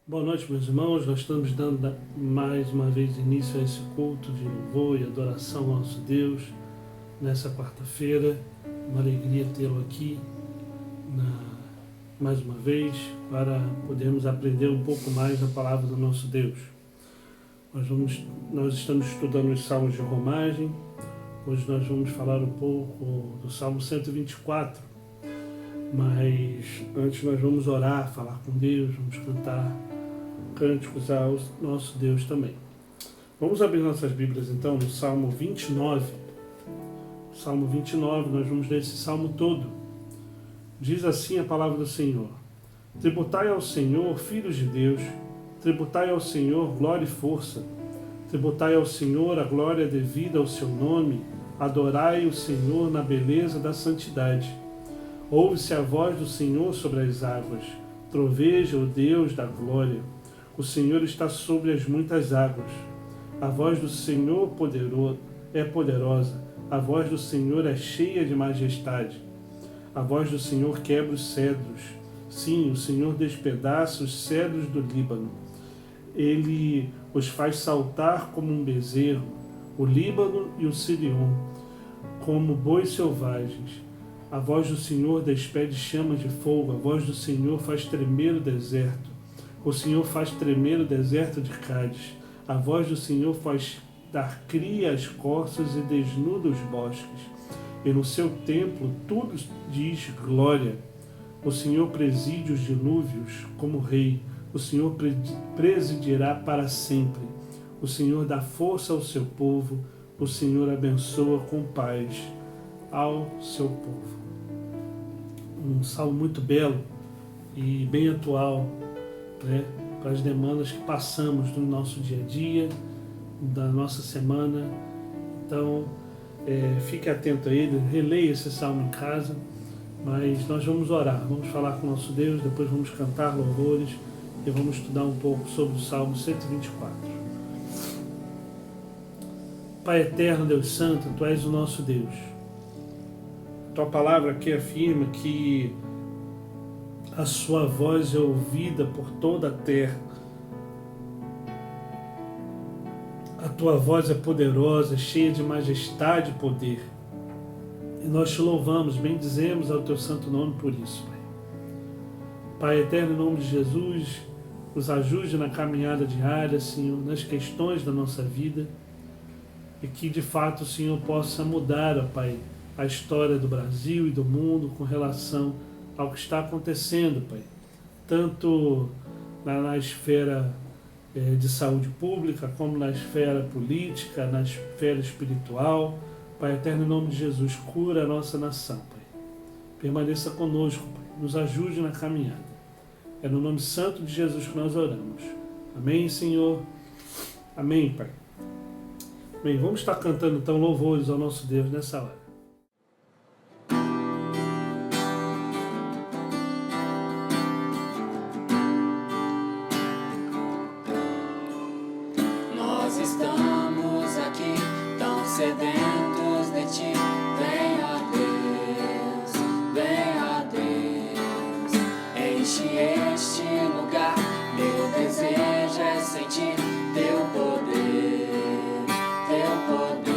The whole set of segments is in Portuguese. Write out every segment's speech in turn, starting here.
Boa noite, meus irmãos. Nós estamos dando mais uma vez início a esse culto de louvor e adoração ao nosso Deus nessa quarta-feira. Uma alegria tê-lo aqui mais uma vez para podermos aprender um pouco mais da palavra do nosso Deus. Nós estamos estudando os Salmos de Romagem. Hoje nós vamos falar um pouco do Salmo 124. Mas antes nós vamos orar, falar com Deus, vamos cantar cânticos ao nosso Deus também. Vamos abrir nossas Bíblias então no Salmo 29. Salmo 29, nós vamos ler esse salmo todo. Diz assim a palavra do Senhor: Tributai ao Senhor, filhos de Deus, tributai ao Senhor glória e força, tributai ao Senhor a glória devida ao seu nome, adorai o Senhor na beleza da santidade. Ouve-se a voz do Senhor sobre as águas, troveja o Deus da glória. O Senhor está sobre as muitas águas. A voz do Senhor é poderosa, a voz do Senhor é cheia de majestade. A voz do Senhor quebra os cedros. Sim, o Senhor despedaça os cedros do Líbano. Ele os faz saltar como um bezerro, o Líbano e o Sirion, como bois selvagens. A voz do Senhor despede chamas de fogo, a voz do Senhor faz tremer o deserto. O Senhor faz tremer o deserto de Cádiz. A voz do Senhor faz dar cria às corças e desnuda os bosques. E no seu templo tudo diz glória. O Senhor preside os dilúvios como rei. O Senhor presidirá para sempre. O Senhor dá força ao seu povo. O Senhor abençoa com paz ao seu povo. Um salmo muito belo e bem atual, né, para as demandas que passamos no nosso dia a dia, da nossa semana. Então, fique atento a ele, releia esse salmo em casa, mas nós vamos orar, vamos falar com o nosso Deus, depois vamos cantar louvores e vamos estudar um pouco sobre o Salmo 124. Pai eterno, Deus Santo, Tu és o nosso Deus. Tua palavra aqui afirma que a sua voz é ouvida por toda a terra. A tua voz é poderosa, cheia de majestade e poder. E nós te louvamos, bendizemos ao teu santo nome por isso, Pai. Pai eterno, em nome de Jesus, nos ajude na caminhada diária, Senhor, nas questões da nossa vida, e que de fato o Senhor possa mudar, ó Pai, a história do Brasil e do mundo com relação ao que está acontecendo, Pai, tanto na esfera de saúde pública, como na esfera política, na esfera espiritual. Pai eterno, em nome de Jesus, cura a nossa nação, Pai. Permaneça conosco, Pai, nos ajude na caminhada. É no nome santo de Jesus que nós oramos. Amém, Senhor. Amém, Pai. Bem, vamos estar cantando então louvores ao nosso Deus nessa hora. Sedentos de ti, vem a Deus, enche este lugar. Meu desejo é sentir teu poder, teu poder.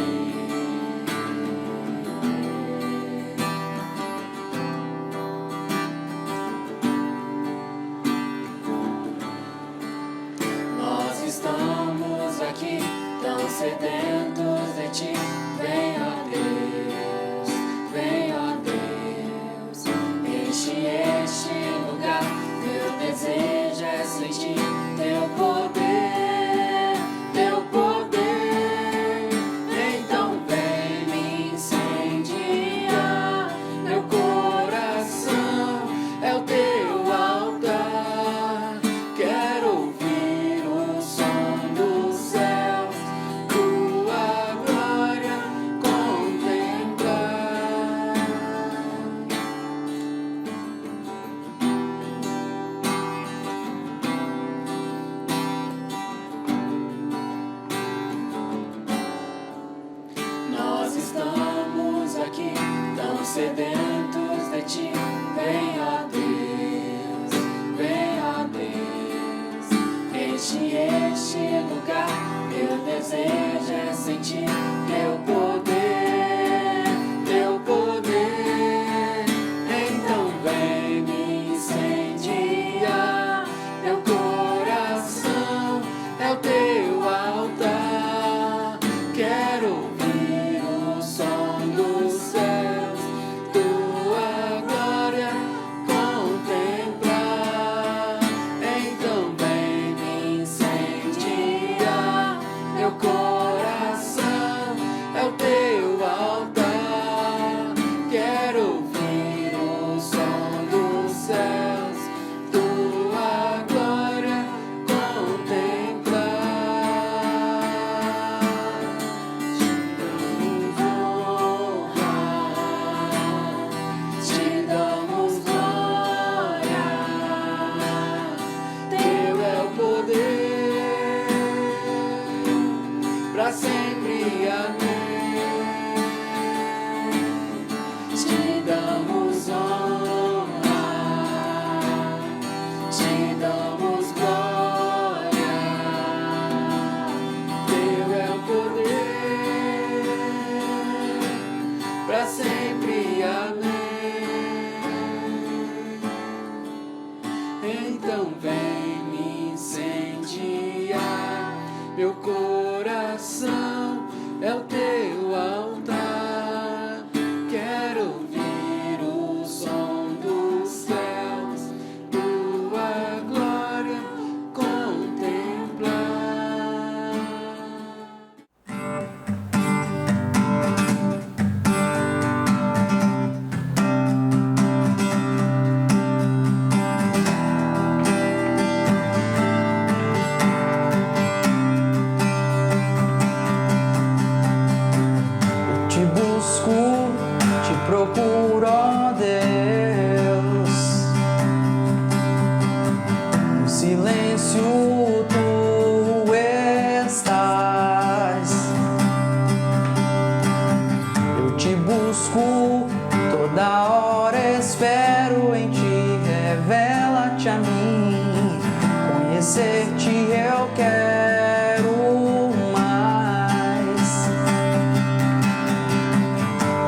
Nós estamos aqui tão sedentos de ti, vem a Deus, enche este lugar. Meu desejo é sentir teu poder, teu poder. Então vem me incendiar, meu coração é o teu altar. Quero ouvir o som dos céus, tua glória contemplar. Nós estamos aqui tão sedentos de ti, vem a Deus, Enche este lugar, meu desejo é sentir teu poder, teu poder. Então vem me incendiar, meu coração é o teu altar. Quero ouvir o som dos céus, tua glória contemplar. Então vem me incendiar, meu coração é o teu altar. Quero ouvir o som dos céus, tua glória contemplar. Te damos glória, teu é o poder, pra sempre, amém. Te damos honra, te damos glória, teu é o poder, pra sempre, amém. Então vem me incendiar, meu coração é o teu altar. Quero ouvir o som dos céus, tua glória contemplar. Te busco, te procuro, ó Deus. No silêncio tu estás. Eu te busco, toda hora espero em ti. Revela-te a mim, conhecer-te eu quero mais.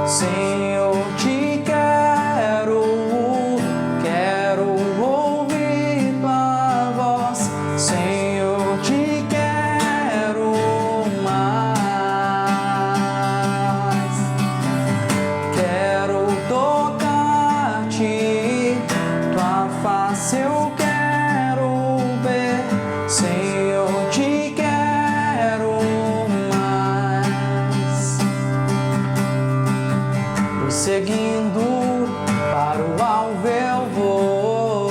Senhor, te quero, quero ouvir tua voz. Senhor, te quero mais. Quero tocar-te, tua face eu quero ver. Senhor, te quero mais. Prosseguindo para o alvo eu vou,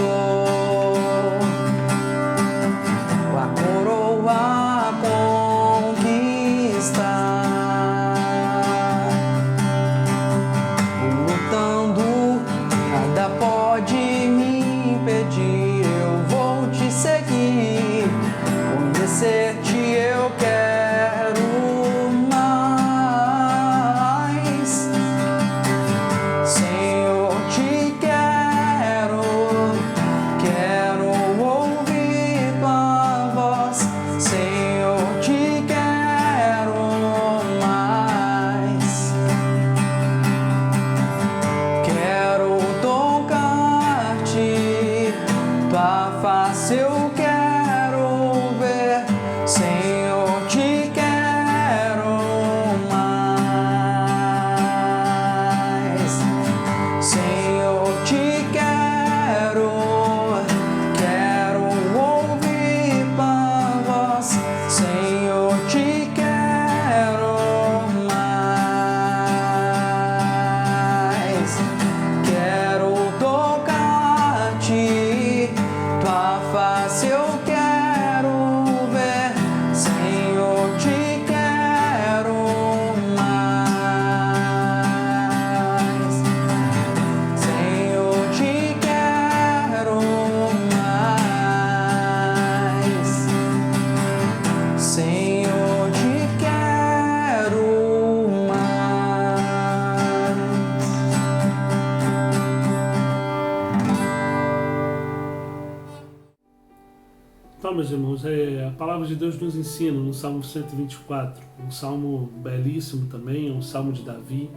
meus irmãos, a palavra de Deus nos ensina no Salmo 124, um salmo belíssimo também, um salmo de Davi.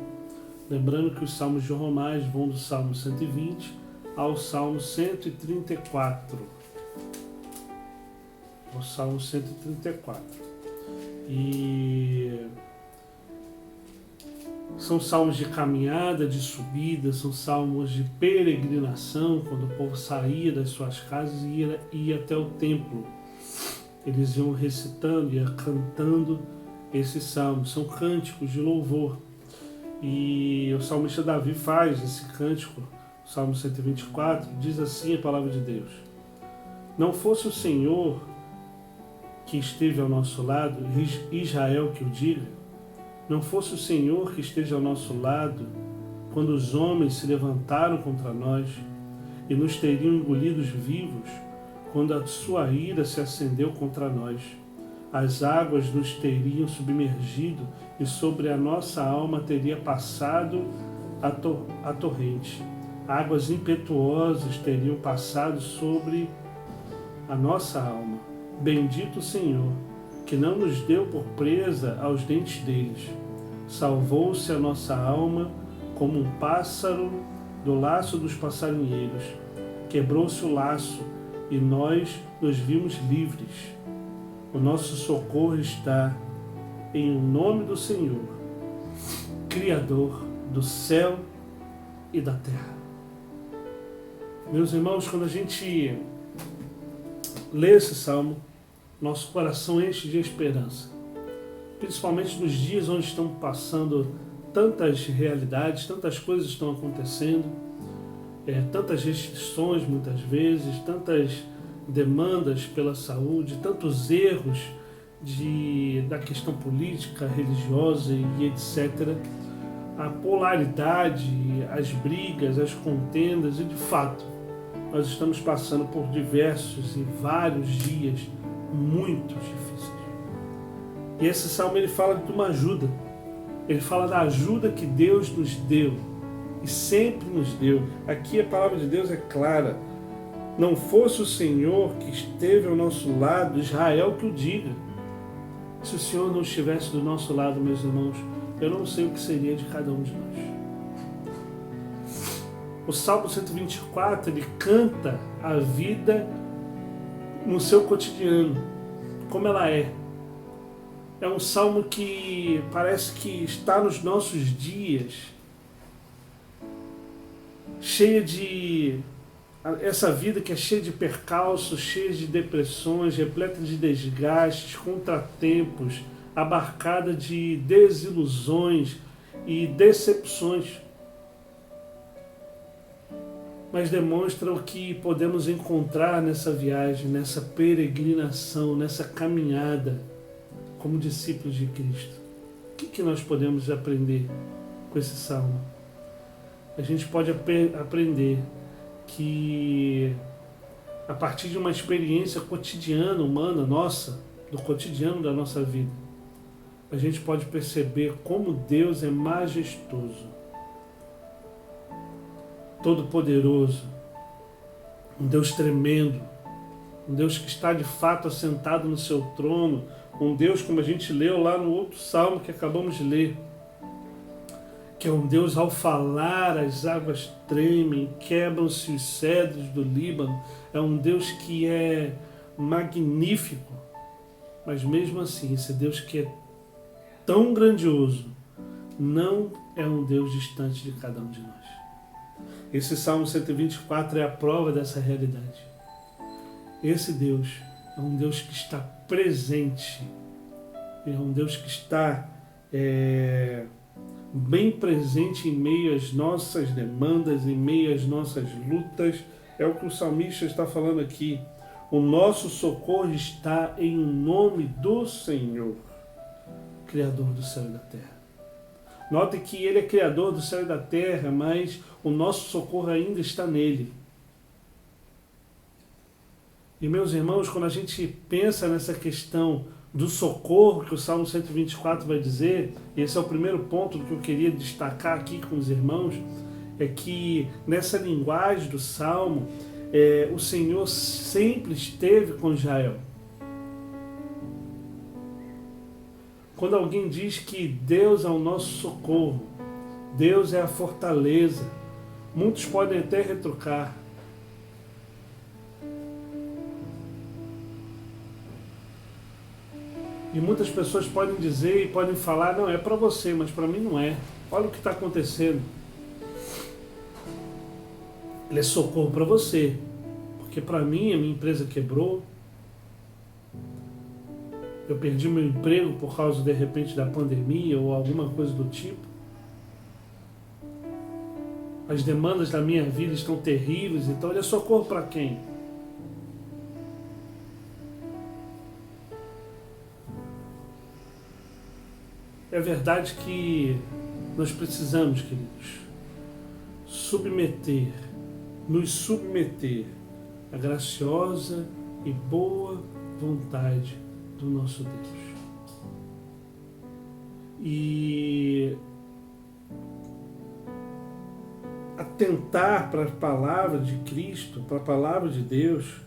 Lembrando que os salmos de Romais vão do Salmo 120 ao Salmo 134. O Salmo 134. E são salmos de caminhada, de subida, são salmos de peregrinação, quando o povo saía das suas casas e ia até o templo. Eles iam recitando, iam cantando esses salmos. São cânticos de louvor. E o salmista Davi faz esse cântico, o Salmo 124, diz assim a palavra de Deus: não fosse o Senhor que esteve ao nosso lado, Israel que o diga, não fosse o Senhor que esteja ao nosso lado, quando os homens se levantaram contra nós e nos teriam engolidos vivos, quando a sua ira se acendeu contra nós, as águas nos teriam submergido e sobre a nossa alma teria passado a torrente. Águas impetuosas teriam passado sobre a nossa alma. Bendito o Senhor, que não nos deu por presa aos dentes deles. Salvou-se a nossa alma como um pássaro do laço dos passarinheiros. Quebrou-se o laço e nós nos vimos livres. O nosso socorro está em o nome do Senhor, Criador do céu e da terra. Meus irmãos, quando a gente lê esse salmo, nosso coração enche de esperança, principalmente nos dias onde estão passando tantas realidades, tantas coisas estão acontecendo, tantas restrições muitas vezes, tantas demandas pela saúde, tantos erros da questão política, religiosa e etc. A polaridade, as brigas, as contendas, e de fato nós estamos passando por diversos e vários dias muito difíceis. E esse salmo ele fala de uma ajuda, ele fala da ajuda que Deus nos deu e sempre nos deu. Aqui a palavra de Deus é clara: não fosse o Senhor que esteve ao nosso lado, Israel que o diga. Se o Senhor não estivesse do nosso lado, meus irmãos, eu não sei o que seria de cada um de nós. O Salmo 124, ele canta a vida no seu cotidiano, como ela é. É um salmo que parece que está nos nossos dias, cheia de... essa vida que é cheia de percalços, cheia de depressões, repleta de desgastes, contratempos, abarcada de desilusões e decepções. Mas demonstra o que podemos encontrar nessa viagem, nessa peregrinação, nessa caminhada como discípulos de Cristo. O que nós podemos aprender com esse salmo? A gente pode aprender que a partir de uma experiência cotidiana, humana, nossa, do cotidiano da nossa vida, a gente pode perceber como Deus é majestoso, todo-poderoso, um Deus tremendo, um Deus que está de fato assentado no seu trono, um Deus, como a gente leu lá no outro salmo que acabamos de ler, que é um Deus, ao falar as águas tremem, quebram-se os cedros do Líbano. É um Deus que é magnífico, mas mesmo assim, esse Deus que é tão grandioso, não é um Deus distante de cada um de nós. Esse Salmo 124 é a prova dessa realidade. Esse Deus é um Deus que está presente, é um Deus que está bem presente em meio às nossas demandas, em meio às nossas lutas. É o que o salmista está falando aqui. O nosso socorro está em nome do Senhor, Criador do céu e da terra. Note que Ele é Criador do céu e da terra, mas o nosso socorro ainda está nele. E meus irmãos, quando a gente pensa nessa questão do socorro que o Salmo 124 vai dizer, e esse é o primeiro ponto que eu queria destacar aqui com os irmãos, é que nessa linguagem do Salmo, o Senhor sempre esteve com Israel. Quando alguém diz que Deus é o nosso socorro, Deus é a fortaleza, muitos podem até retrucar. E muitas pessoas podem dizer e podem falar, não, é para você, mas para mim não é. Olha o que está acontecendo. Ele é socorro para você, porque para mim a minha empresa quebrou, eu perdi meu emprego por causa, de repente, da pandemia ou alguma coisa do tipo. As demandas da minha vida estão terríveis, então ele é socorro para quem? É verdade que nós precisamos, queridos, nos submeter à graciosa e boa vontade do nosso Deus. E atentar para a palavra de Cristo, para a palavra de Deus,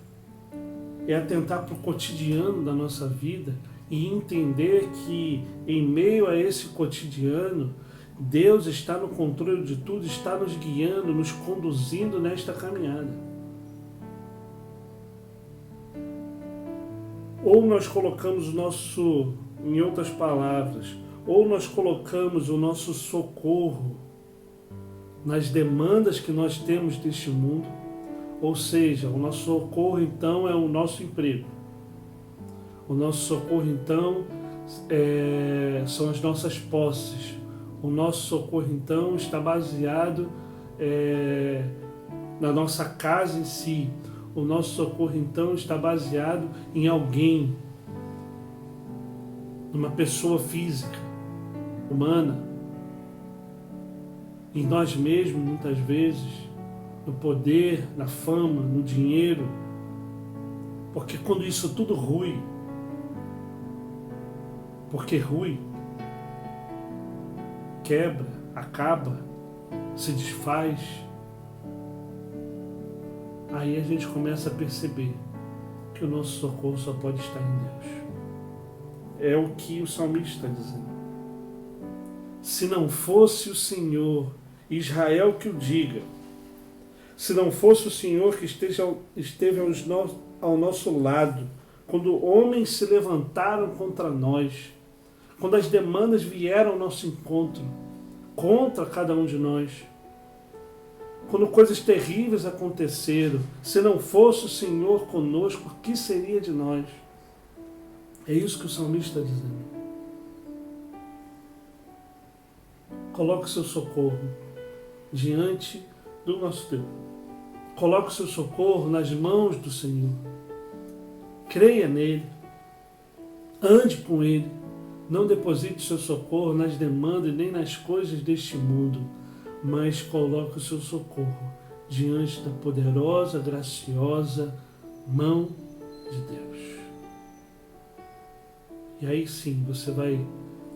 é atentar para o cotidiano da nossa vida e entender que em meio a esse cotidiano, Deus está no controle de tudo, está nos guiando, nos conduzindo nesta caminhada. Ou nós colocamos em outras palavras, ou nós colocamos o nosso socorro nas demandas que nós temos deste mundo, ou seja, o nosso socorro então é o nosso emprego. O nosso socorro então são as nossas posses. O nosso socorro então está baseado na nossa casa em si. O nosso socorro então está baseado em alguém, numa pessoa física, humana, em nós mesmos muitas vezes, no poder, na fama, no dinheiro, porque quando isso tudo rui, quebra, acaba, se desfaz, aí a gente começa a perceber que o nosso socorro só pode estar em Deus. É o que o salmista está dizendo. Se não fosse o Senhor, Israel que o diga, se não fosse o Senhor que esteve ao nosso lado, quando homens se levantaram contra nós, quando as demandas vieram ao nosso encontro, contra cada um de nós, quando coisas terríveis aconteceram, se não fosse o Senhor conosco, o que seria de nós? É isso que o salmista está dizendo. Coloque o seu socorro diante do nosso Deus. Coloque o seu socorro nas mãos do Senhor. Creia nele. Ande com ele. Não deposite o seu socorro nas demandas nem nas coisas deste mundo, mas coloque o seu socorro diante da poderosa, graciosa mão de Deus. E aí sim você vai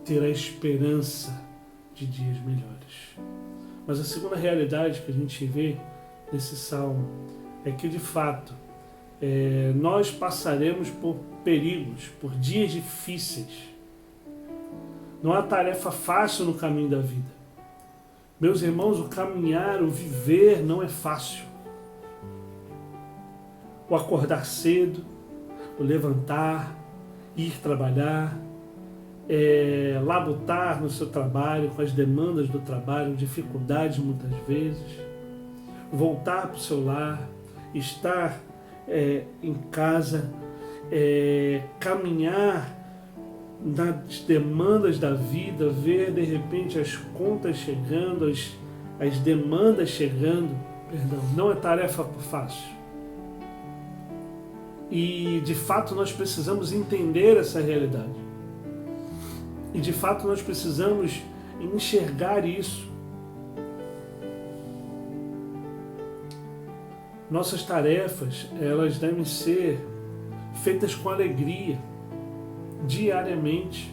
ter a esperança de dias melhores. Mas a segunda realidade que a gente vê nesse salmo é que, de fato, nós passaremos por perigos, por dias difíceis. Não há tarefa fácil no caminho da vida. Meus irmãos, o caminhar, o viver não é fácil. O acordar cedo, o levantar, ir trabalhar, labutar no seu trabalho, com as demandas do trabalho, dificuldades muitas vezes, voltar para o seu lar, estar em casa, caminhar nas demandas da vida, ver de repente as contas chegando, as demandas chegando, não é tarefa fácil. E de fato nós precisamos entender essa realidade. E de fato nós precisamos enxergar isso. Nossas tarefas, elas devem ser feitas com alegria, diariamente.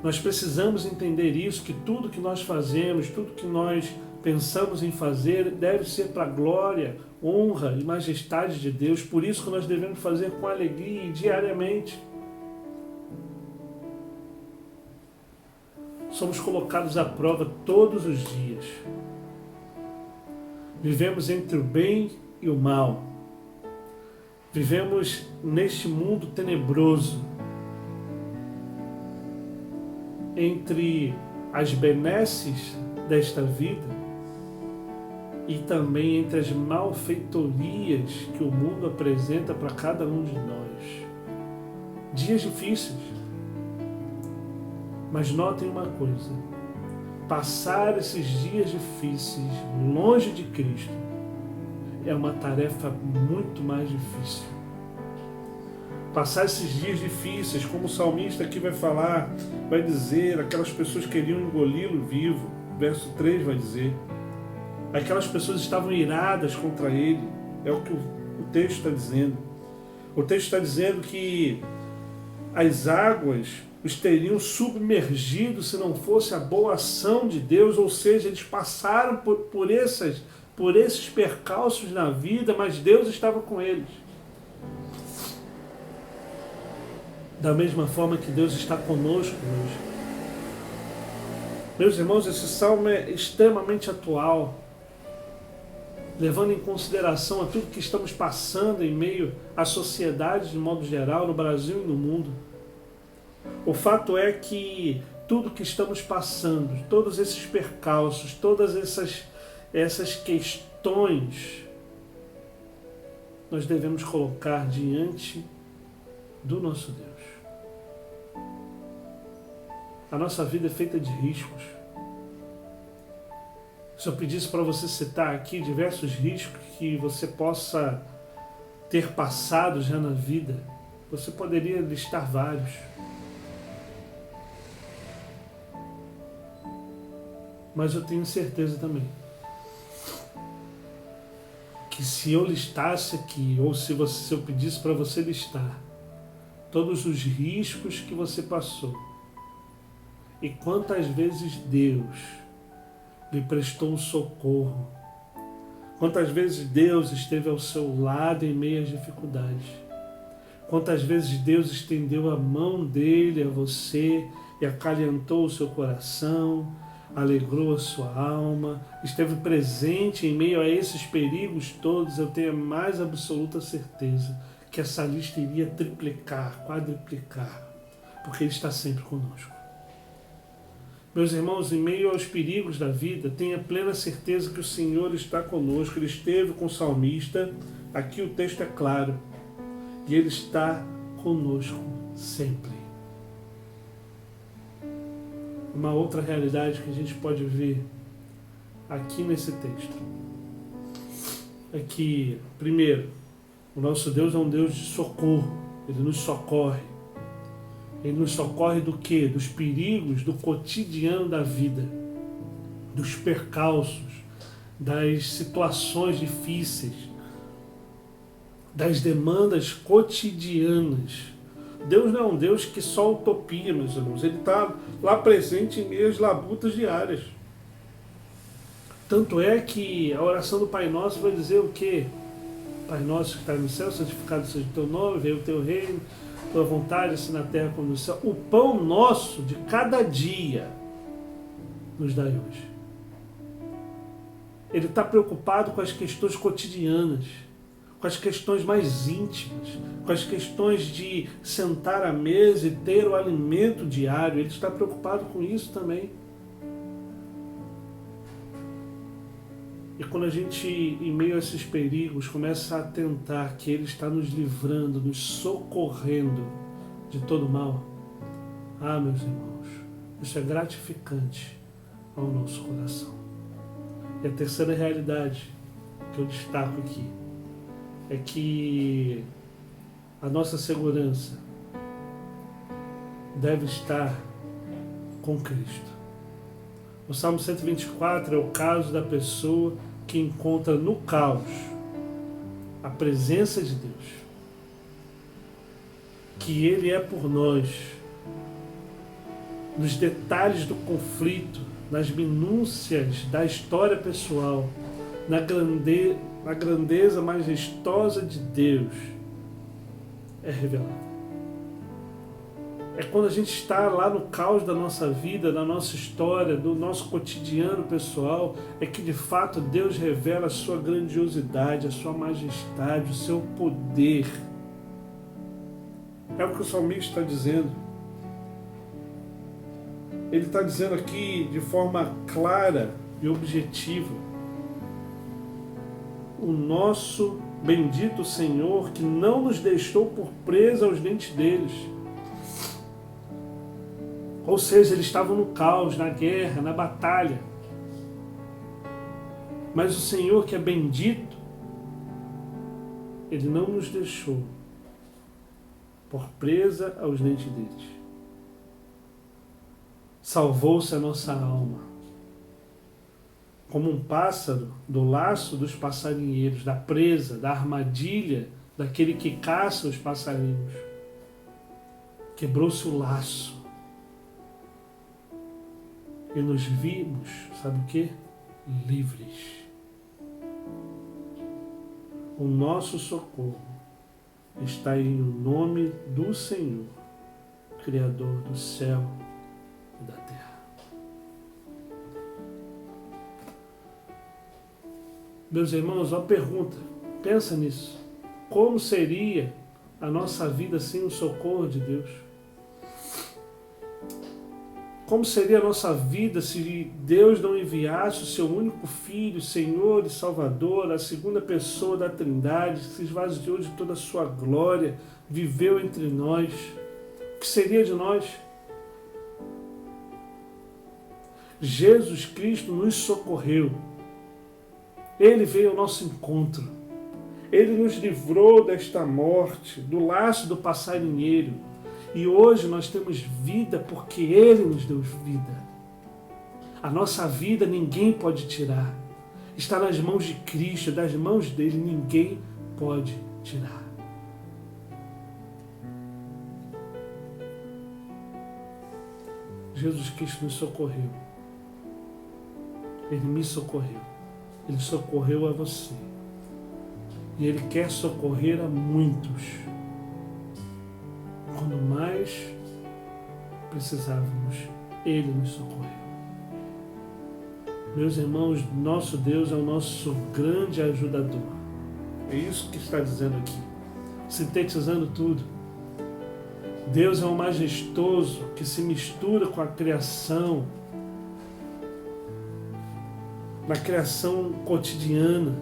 Nós precisamos entender isso, que tudo que nós fazemos, tudo que nós pensamos em fazer, deve ser para a glória, honra e majestade de Deus. Por isso que nós devemos fazer com alegria e diariamente. somos colocados à prova todos os dias. Vivemos entre o bem e o mal. Vivemos neste mundo tenebroso, entre as benesses desta vida e também entre as malfeitorias que o mundo apresenta para cada um de nós. Dias difíceis. Mas notem uma coisa: passar esses dias difíceis longe de Cristo é uma tarefa muito mais difícil. Passar esses dias difíceis, como o salmista aqui vai falar, vai dizer, aquelas pessoas queriam engoli-lo vivo, verso 3 vai dizer, aquelas pessoas estavam iradas contra ele, é o que o texto está dizendo. O texto está dizendo que as águas os teriam submergido se não fosse a boa ação de Deus, ou seja, eles passaram por esses percalços na vida, mas Deus estava com eles. Da mesma forma que Deus está conosco hoje. Meus irmãos, esse salmo é extremamente atual, levando em consideração a tudo que estamos passando em meio à sociedade de modo geral, no Brasil e no mundo. O fato é que tudo que estamos passando, todos esses percalços, todas essas questões, nós devemos colocar diante do nosso Deus. A nossa vida é feita de riscos. Se eu pedisse para você citar aqui diversos riscos que você possa ter passado já na vida, você poderia listar vários. Mas eu tenho certeza também que se eu listasse aqui, ou se eu pedisse para você listar todos os riscos que você passou, e quantas vezes Deus lhe prestou um socorro, quantas vezes Deus esteve ao seu lado em meio às dificuldades, quantas vezes Deus estendeu a mão dele a você e acalentou o seu coração, alegrou a sua alma, esteve presente em meio a esses perigos todos, eu tenho a mais absoluta certeza que essa lista iria triplicar, quadruplicar, porque Ele está sempre conosco. Meus irmãos, em meio aos perigos da vida, tenha plena certeza que o Senhor está conosco. Ele esteve com o salmista, aqui o texto é claro, e Ele está conosco sempre. Uma outra realidade que a gente pode ver aqui nesse texto é que, primeiro, o nosso Deus é um Deus de socorro, Ele nos socorre. Ele nos socorre do quê? Dos perigos do cotidiano da vida, dos percalços, das situações difíceis, das demandas cotidianas. Deus não é um Deus que só utopia, meus irmãos. Ele está lá presente em meio às labutas diárias. Tanto é que a oração do Pai Nosso vai dizer o quê? Pai Nosso que está no céu, santificado seja o teu nome, venha o teu reino, tua vontade, assim na terra como no céu. O pão nosso de cada dia nos dai hoje. Ele está preocupado com as questões cotidianas, com as questões mais íntimas, com as questões de sentar à mesa e ter o alimento diário. Ele está preocupado com isso também. E quando a gente, em meio a esses perigos, começa a atentar que Ele está nos livrando, nos socorrendo de todo mal, meus irmãos, isso é gratificante ao nosso coração. E a terceira realidade que eu destaco aqui é que a nossa segurança deve estar com Cristo. O Salmo 124 é o caso da pessoa que encontra no caos a presença de Deus, que Ele é por nós, nos detalhes do conflito, nas minúcias da história pessoal, na grandeza majestosa de Deus, é revelado. É quando a gente está lá no caos da nossa vida, da nossa história, do nosso cotidiano pessoal, é que de fato Deus revela a sua grandiosidade, a sua majestade, o seu poder. É o que o salmista está dizendo. Ele está dizendo aqui de forma clara e objetiva: o nosso bendito Senhor, que não nos deixou por presa aos dentes deles. Ou seja, eles estavam no caos, na guerra, na batalha. Mas o Senhor, que é bendito, Ele não nos deixou por presa aos dentes deles. Salvou-se a nossa alma. Como um pássaro do laço dos passarinheiros, da presa, da armadilha daquele que caça os passarinhos. Quebrou-se o laço. E nos vimos, sabe o quê? Livres. O nosso socorro está em o nome do Senhor, Criador do céu e da terra. Meus irmãos, uma pergunta, pensa nisso. Como seria a nossa vida sem o socorro de Deus? Como seria a nossa vida se Deus não enviasse o seu único Filho, Senhor e Salvador, a segunda pessoa da Trindade, que se esvaziou de toda a sua glória, viveu entre nós? O que seria de nós? Jesus Cristo nos socorreu. Ele veio ao nosso encontro. Ele nos livrou desta morte, do laço do passarinheiro. E hoje nós temos vida porque Ele nos deu vida. A nossa vida ninguém pode tirar. Está nas mãos de Cristo, das mãos dele ninguém pode tirar. Jesus Cristo nos socorreu. Ele me socorreu. Ele socorreu a você. E Ele quer socorrer a muitos. Quando mais precisávamos, Ele nos socorreu. Meus irmãos, nosso Deus é o nosso grande ajudador. É isso que está dizendo aqui, sintetizando tudo. Deus é um majestoso que se mistura com a criação, na criação cotidiana,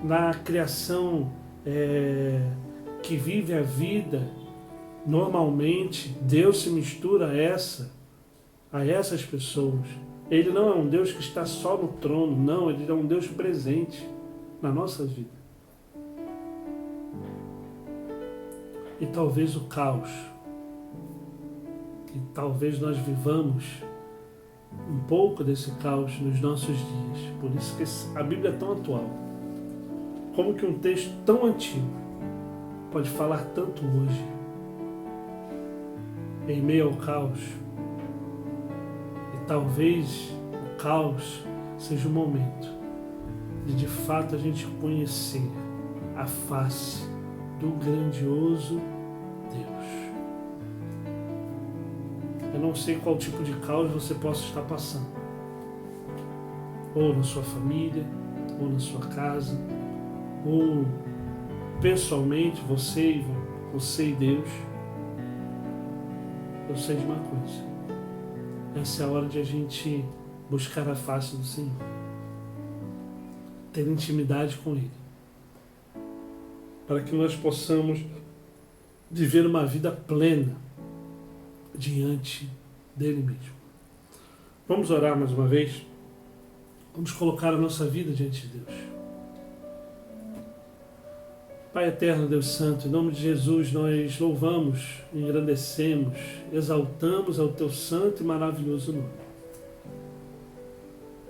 na criação que vive a vida normalmente. Deus se mistura a essas pessoas. Ele não é um Deus que está só no trono, não, Ele é um Deus presente na nossa vida. E talvez o caos, e talvez nós vivamos um pouco desse caos nos nossos dias. Por isso que a Bíblia é tão atual. Como que um texto tão antigo pode falar tanto hoje, em meio ao caos? E talvez o caos seja o momento de fato a gente conhecer a face do grandioso Deus. Eu não sei qual tipo de caos você possa estar passando, ou na sua família, ou na sua casa, ou pessoalmente, você e Deus. Eu sei de uma coisa: essa é a hora de a gente buscar a face do Senhor, ter intimidade com Ele, para que nós possamos viver uma vida plena diante dele mesmo. Vamos orar mais uma vez? Vamos colocar a nossa vida diante de Deus. Pai eterno, Deus Santo, em nome de Jesus, nós louvamos, engrandecemos, exaltamos ao Teu santo e maravilhoso nome.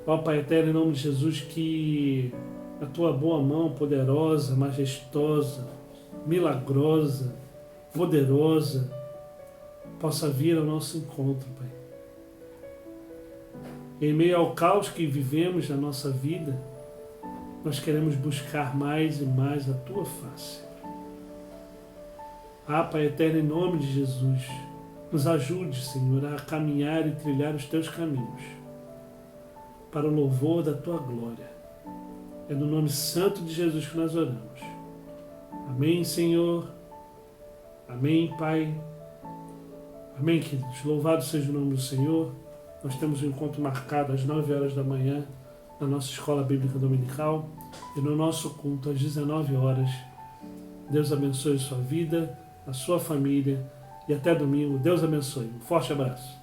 Ó Pai eterno, em nome de Jesus, que a Tua boa mão poderosa, majestosa, milagrosa, poderosa, possa vir ao nosso encontro, Pai. Em meio ao caos que vivemos na nossa vida, nós queremos buscar mais e mais a Tua face. Pai eterno, em nome de Jesus, nos ajude, Senhor, a caminhar e trilhar os teus caminhos, para o louvor da tua glória. É no nome santo de Jesus que nós oramos. Amém, Senhor. Amém, Pai. Amém, queridos. Louvado seja o nome do Senhor. Nós temos um encontro marcado às 9 horas da manhã na nossa Escola Bíblica Dominical e no nosso culto às 19 horas. Deus abençoe a sua vida, a sua família e até domingo. Deus abençoe. Um forte abraço.